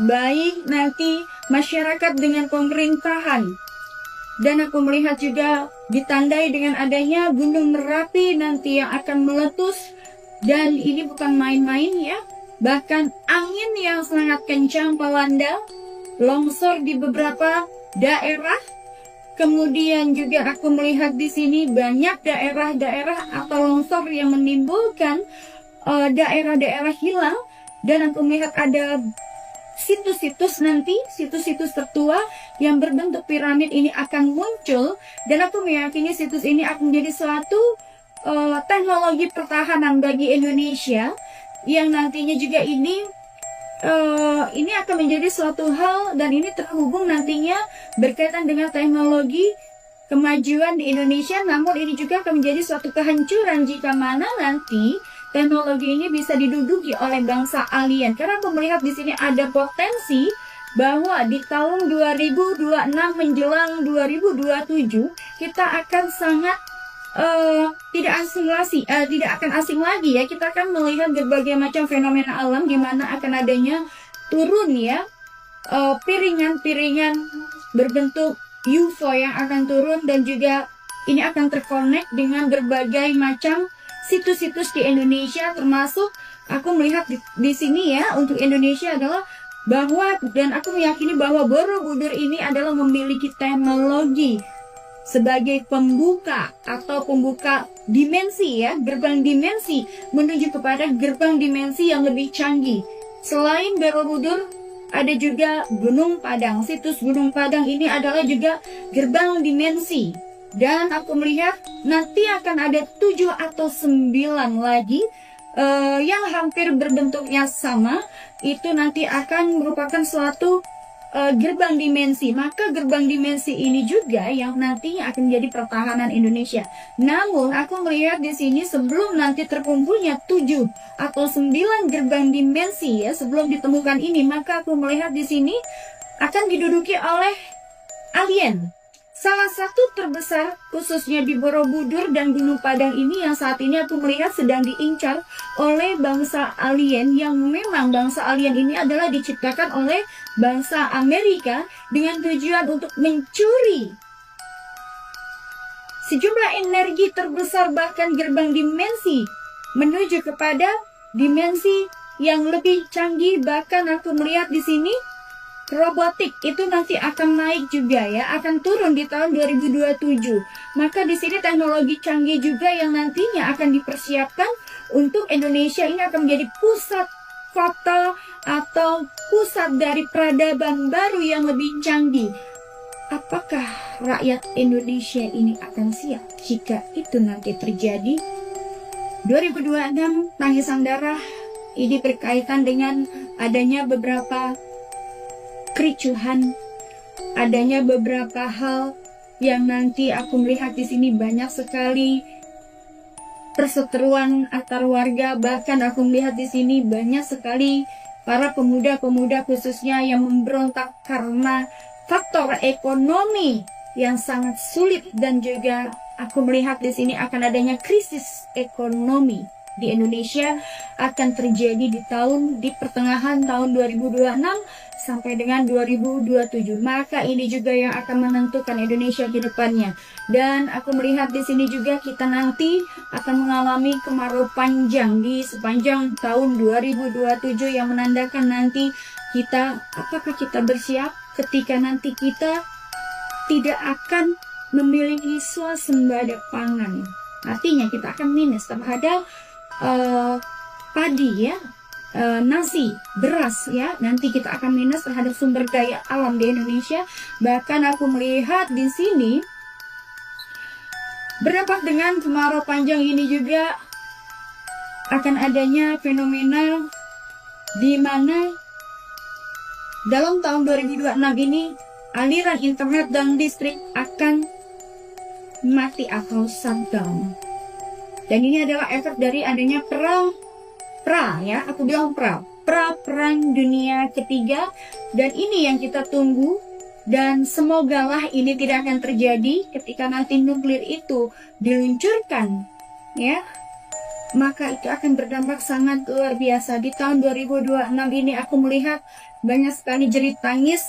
baik nanti masyarakat dengan pemerintahan. Dan aku melihat juga ditandai dengan adanya Gunung Merapi nanti yang akan meletus. Dan ini bukan main-main ya. Bahkan angin yang sangat kencang melanda, longsor di beberapa daerah. Kemudian juga aku melihat di sini banyak daerah-daerah atau longsor yang menimbulkan daerah-daerah hilang. Dan aku melihat ada situs-situs nanti, situs-situs tertua yang berbentuk piramid ini akan muncul. Dan aku meyakini situs ini akan menjadi suatu teknologi pertahanan bagi Indonesia, yang nantinya juga ini akan menjadi suatu hal, dan ini terhubung nantinya berkaitan dengan teknologi kemajuan di Indonesia. Namun ini juga akan menjadi suatu kehancuran jika mana nanti teknologi ini bisa diduduki oleh bangsa alien. Karena aku melihat di sini ada potensi bahwa di tahun 2026 menjelang 2027 kita akan sangat tidak akan asing lagi ya. Kita akan melihat berbagai macam fenomena alam di mana akan adanya turun ya piringan-piringan berbentuk UFO yang akan turun, dan juga ini akan terkonek dengan berbagai macam situs-situs di Indonesia, termasuk aku melihat di sini ya untuk Indonesia adalah bahwa, dan aku meyakini bahwa Borobudur ini adalah memiliki teknologi sebagai pembuka atau pembuka dimensi ya, gerbang dimensi menuju kepada gerbang dimensi yang lebih canggih. Selain Borobudur ada juga Gunung Padang. Situs Gunung Padang ini adalah juga gerbang dimensi. Dan aku melihat nanti akan ada 7 atau 9 lagi yang hampir berbentuknya sama. Itu nanti akan merupakan suatu gerbang dimensi. Maka gerbang dimensi ini juga yang nantinya akan menjadi pertahanan Indonesia. Namun aku melihat di sini sebelum nanti terkumpulnya 7 atau 9 gerbang dimensi ya, sebelum ditemukan ini, maka aku melihat di sini akan diduduki oleh alien. Salah satu terbesar khususnya di Borobudur dan Gunung Padang ini yang saat ini aku melihat sedang diincar oleh bangsa alien, yang memang bangsa alien ini adalah diciptakan oleh bangsa Amerika dengan tujuan untuk mencuri sejumlah energi terbesar, bahkan gerbang dimensi menuju kepada dimensi yang lebih canggih. Bahkan aku melihat di sini robotik itu nanti akan naik juga ya, akan turun di tahun 2027. Maka di sini teknologi canggih juga yang nantinya akan dipersiapkan untuk Indonesia. Ini akan menjadi pusat kota atau pusat dari peradaban baru yang lebih canggih. Apakah rakyat Indonesia ini akan siap jika itu nanti terjadi? 2026 tangisan darah ini berkaitan dengan adanya beberapa kericuhan, adanya beberapa hal yang nanti aku melihat di sini banyak sekali perseteruan antar warga. Bahkan aku melihat di sini banyak sekali para pemuda-pemuda khususnya yang memberontak karena faktor ekonomi yang sangat sulit, dan juga aku melihat di sini akan adanya krisis ekonomi di Indonesia akan terjadi di pertengahan tahun 2026 sampai dengan 2027. Maka ini juga yang akan menentukan Indonesia ke depannya. Dan aku melihat di sini juga kita nanti akan mengalami kemarau panjang di sepanjang tahun 2027 yang menandakan nanti kita, apakah kita bersiap ketika nanti kita tidak akan memiliki swasembada pangan. Artinya kita akan minus terhadap padi ya, nasi, beras ya. Nanti kita akan minus terhadap sumber daya alam di Indonesia. Bahkan aku melihat di sini berdampak dengan kemarau panjang ini juga akan adanya fenomena di mana dalam tahun 2026 ini aliran internet dan listrik akan mati atau shutdown. Dan ini adalah efek dari adanya perang dunia ketiga. Dan ini yang kita tunggu, dan semogalah ini tidak akan terjadi ketika nanti nuklir itu diluncurkan ya. maka itu akan berdampak sangat luar biasa. Di tahun 2026 ini aku melihat banyak sekali jerit tangis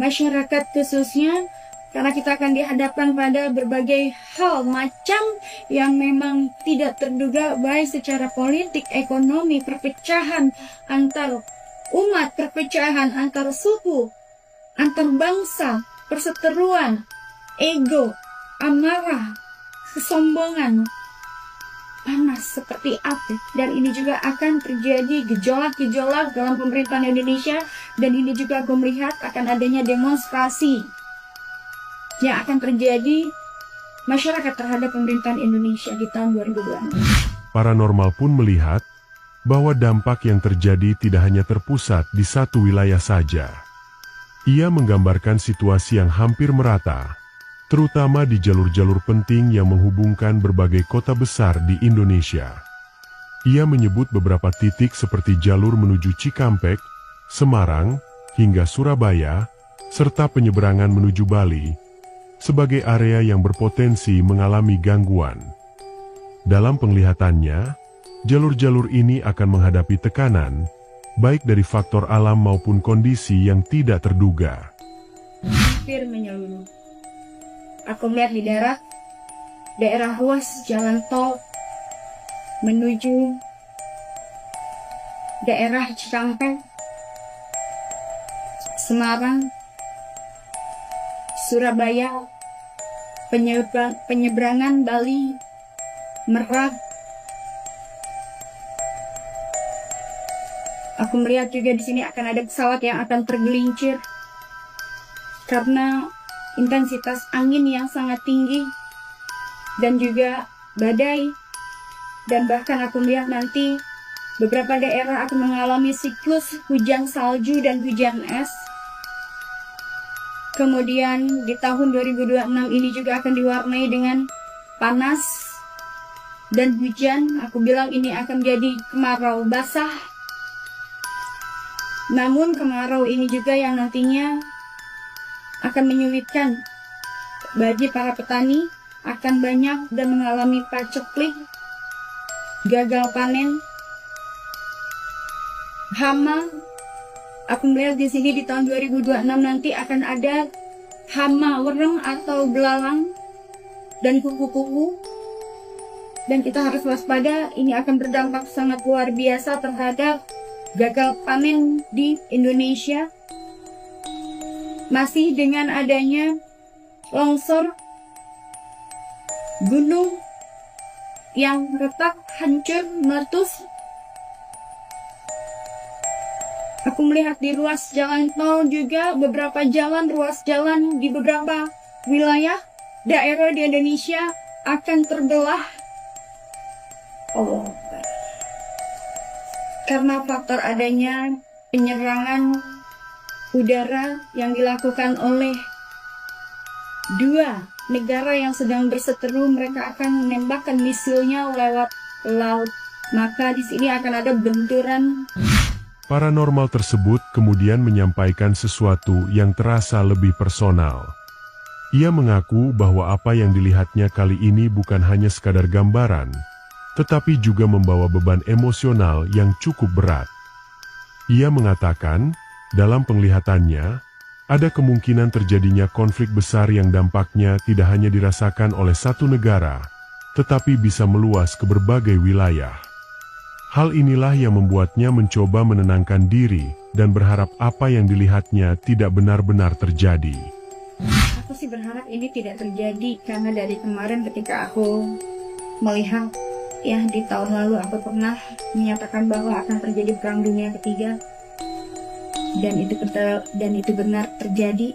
masyarakat khususnya, karena kita akan dihadapkan pada berbagai hal macam yang memang tidak terduga, baik secara politik, ekonomi, perpecahan antar umat, perpecahan antar suku, antar bangsa, perseteruan, ego, amarah, kesombongan, panas seperti api. Dan ini juga akan terjadi gejolak-gejolak dalam pemerintahan Indonesia, dan ini juga aku melihat akan adanya demonstrasi yang akan terjadi masyarakat terhadap pemerintahan Indonesia di tahun 2026. Paranormal pun melihat bahwa dampak yang terjadi tidak hanya terpusat di satu wilayah saja. Ia menggambarkan situasi yang hampir merata, terutama di jalur-jalur penting yang menghubungkan berbagai kota besar di Indonesia. Ia menyebut beberapa titik seperti jalur menuju Cikampek, Semarang, hingga Surabaya, serta penyeberangan menuju Bali, sebagai area yang berpotensi mengalami gangguan. Dalam penglihatannya, jalur-jalur ini akan menghadapi tekanan, baik dari faktor alam maupun kondisi yang tidak terduga. Hampir menyeluruh. Aku melihat di daerah ruas jalan tol menuju daerah Cikampek, Semarang, Surabaya, penyeberangan Bali, Merak. Aku melihat juga di sini akan ada pesawat yang akan tergelincir karena intensitas angin yang sangat tinggi dan juga badai. Dan bahkan aku melihat nanti beberapa daerah akan mengalami siklus hujan salju dan hujan es. Kemudian di tahun 2026 ini juga akan diwarnai dengan panas dan hujan. Aku bilang ini akan jadi kemarau basah. Namun kemarau ini juga yang nantinya akan menyulitkan bagi para petani, akan banyak dan mengalami paceklik, gagal panen, hama. Aku melihat di sini di tahun 2026 nanti akan ada hama wereng atau belalang dan kupu-kupu. Dan kita harus waspada, ini akan berdampak sangat luar biasa terhadap gagal panen di Indonesia. Masih dengan adanya longsor, gunung yang retak, hancur, meletus. Aku melihat di ruas jalan tol juga beberapa ruas jalan di beberapa wilayah daerah di Indonesia akan terbelah. Karena faktor adanya penyerangan udara yang dilakukan oleh dua negara yang sedang berseteru. Mereka akan menembakkan misilnya lewat laut. Maka di sini akan ada benturan. Paranormal tersebut kemudian menyampaikan sesuatu yang terasa lebih personal. Ia mengaku bahwa apa yang dilihatnya kali ini bukan hanya sekadar gambaran, tetapi juga membawa beban emosional yang cukup berat. Ia mengatakan, dalam penglihatannya, ada kemungkinan terjadinya konflik besar yang dampaknya tidak hanya dirasakan oleh satu negara, tetapi bisa meluas ke berbagai wilayah. Hal inilah yang membuatnya mencoba menenangkan diri dan berharap apa yang dilihatnya tidak benar-benar terjadi. Aku sih berharap ini tidak terjadi, karena dari kemarin ketika aku melihat, ya di tahun lalu aku pernah menyatakan bahwa akan terjadi perang dunia ketiga, dan itu benar terjadi.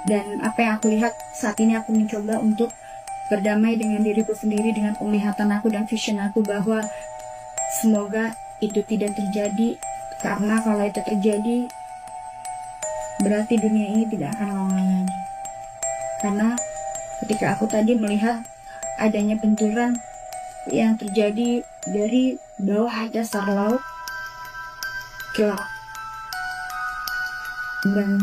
Dan apa yang aku lihat saat ini, aku mencoba untuk berdamai dengan diriku sendiri, dengan penglihatan aku dan vision aku, bahwa semoga itu tidak terjadi. Karena kalau itu terjadi, berarti dunia ini tidak akan lama lagi. Karena ketika aku tadi melihat adanya benturan yang terjadi dari bawah dasar laut ke laut, dan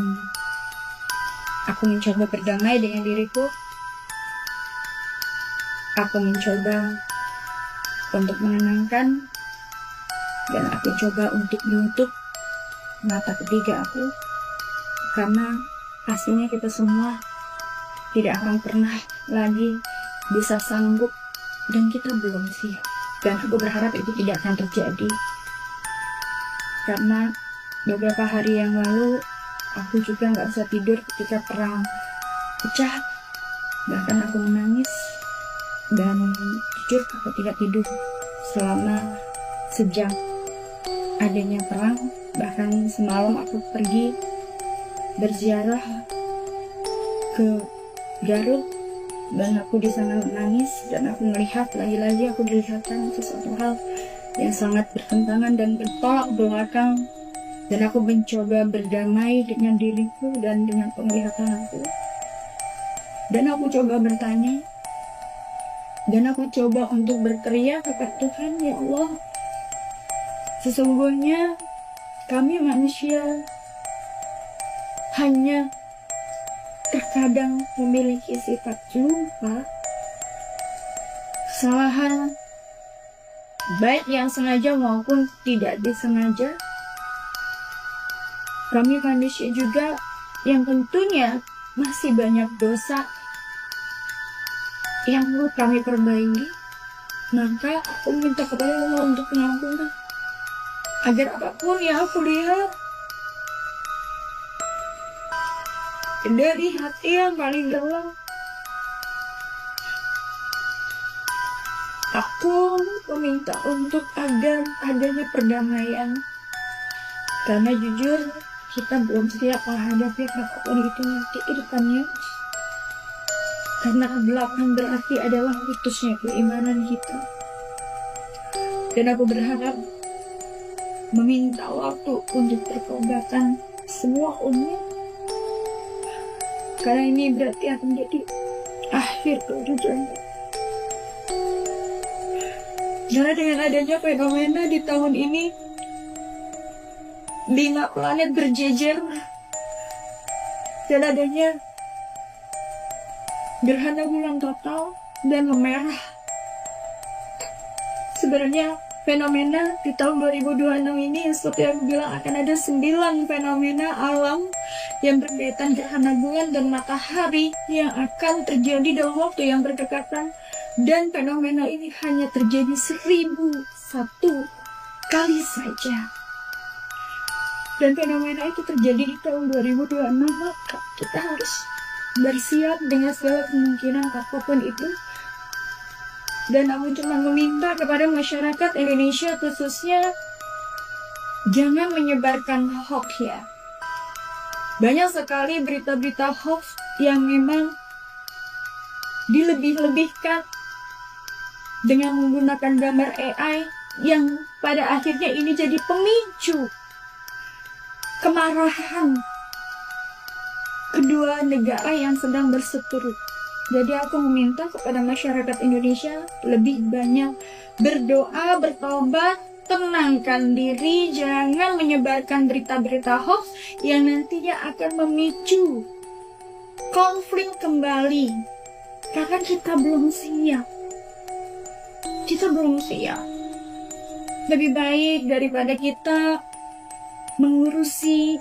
aku mencoba berdamai dengan diriku. Aku mencoba untuk menenangkan, dan aku coba untuk menutup mata ketiga aku, karena pastinya kita semua tidak akan pernah lagi bisa sanggup, dan kita belum siap. Dan aku berharap itu tidak akan terjadi, karena beberapa hari yang lalu aku juga nggak bisa tidur ketika perang pecah. Bahkan aku menangis, dan jujur aku tidak tidur selama sejak adanya perang. Bahkan semalam aku pergi berziarah ke Garut, dan aku di sana menangis, dan aku melihat lagi-lagi aku dilihatkan sesuatu hal yang sangat bertentangan dan bertolak belakang. Dan aku mencoba berdamai dengan diriku dan dengan penglihatan aku. Dan aku coba bertanya, dan aku coba untuk berteriak kepada Tuhan, ya Allah, sesungguhnya kami manusia hanya terkadang memiliki sifat lupa, kesalahan, baik yang sengaja maupun tidak disengaja. Kami manusia juga yang tentunya masih banyak dosa yang perlu kami perbaiki. Maka aku minta kepada Allah untuk mengampunkan, agar apapun yang aku lihat dari hati yang paling dalam, aku meminta untuk agar adanya perdamaian. Karena jujur, kita belum siap menghadapi apapun itu nanti ke depannya. Karena kegelapan berarti adalah putusnya keimanan kita. Dan aku berharap meminta waktu untuk pertobatan semua umat. Karena ini berarti akan menjadi akhir kehidupan. Karena dengan adanya fenomena di tahun ini, 5 planet berjejer, dan adanya gerhana bulan total dan merah. Sebenarnya fenomena di tahun 2026 ini, seperti yang bilang, akan ada 9 fenomena alam yang berkaitan gerhana bulan dan matahari yang akan terjadi dalam waktu yang berdekatan. Dan fenomena ini hanya terjadi 1001 kali saja. Dan fenomena itu terjadi di tahun 2026, maka kita harus bersiap dengan segala kemungkinan apapun itu. Dan aku cuma meminta kepada masyarakat Indonesia khususnya, jangan menyebarkan hoax ya. Banyak sekali berita-berita hoax yang memang dilebih-lebihkan dengan menggunakan gambar AI, yang pada akhirnya ini jadi pemicu kemarahan kedua negara yang sedang berseteru. Jadi aku meminta kepada masyarakat Indonesia lebih banyak berdoa, bertobat, tenangkan diri, jangan menyebarkan berita-berita hoax yang nantinya akan memicu konflik kembali. Karena kita belum siap. Kita belum siap. Lebih baik daripada kita mengurusi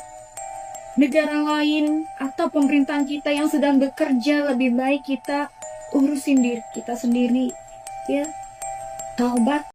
negara lain atau pemerintahan kita yang sedang bekerja, lebih baik kita urusin diri kita sendiri, ya. Taubat